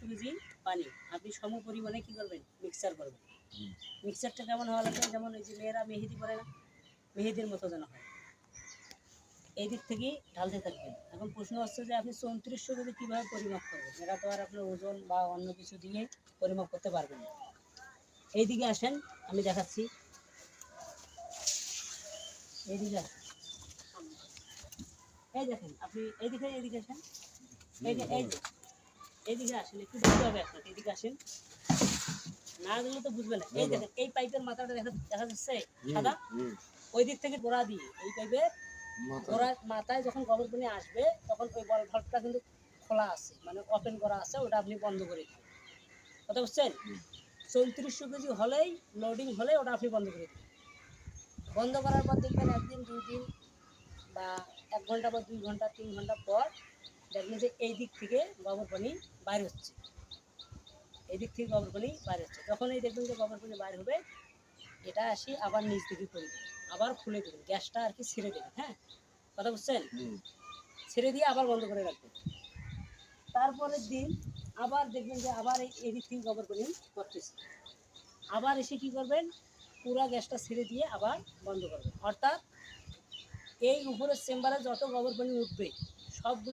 KG পানি আপনি সম পরিমাণে কী করবেন, মিক্সার করবেন। মিক্সারটা কেমন হওয়া লাগবে, যেমন এই যে মেয়েরা মেহেদি করে না, মেহেদির মতো যেন হয়। এই দিক থেকেই ঢালতে থাকবেন। এখন প্রশ্ন হচ্ছে যে আপনি 3400 কেজি কীভাবে পরিমাপ করবেন? এটা তো আর আপনার ওজন বা অন্য কিছু দিয়ে পরিমাপ করতে পারবেন না। এইদিকে আসেন, আমি দেখাচ্ছি। এইদিকে আসেন, এই দেখেন আপনি এইদিকে আসেন, এই যে এইদিকে আসেন, একটু বুঝতে হবে আপনাকে। এইদিকে আসেন, না গেলে তো বুঝবে না। এই দেখেন এই পাইপের মাথাটা দেখা যাচ্ছে সাদা, ওই দিক থেকে গোড়া দিয়ে এই পাইপের গোড়ার মাথায় যখন গোবর পানি আসবে তখন ওই বল ভাল্বটা কিন্তু খোলা আছে, মানে ওপেন করা আছে, ওটা আপনি বন্ধ করে দিবেন। কথা বুঝছেন? 3400 কেজি হলেই, লোডিং হলে ওটা আপনি বন্ধ করে দেবেন। বন্ধ করার পর দেখবেন একদিন 2 দিন বা 1 ঘন্টা বা 2 ঘন্টা 3 ঘন্টা পর দেখবেন যে এই দিক থেকে গোবর পানি বাইর হচ্ছে, এই দিক থেকে গোবর পানি বাইর হচ্ছে। যখনই দেখবেন যে গোবর পানি বাইর হবে, এটা আসি আবার নিচ দিকে করে দেবেন, আবার খুলে দেবেন, গ্যাসটা আর কি ছেড়ে দেবেন। হ্যাঁ, কথা বুঝছেন? ছেড়ে দিয়ে আবার বন্ধ করে রাখবেন। তারপরের দিন আবার দেখবেন যে আবার এই দিক থেকে গোবর পানি করতেছে, আবার এসে কি করবেন, পুরো গ্যাসটা ছেড়ে দিয়ে আবার বন্ধ করবেন। অর্থাৎ এই উপরের চেম্বারে যত গোবর পানি উঠবে সব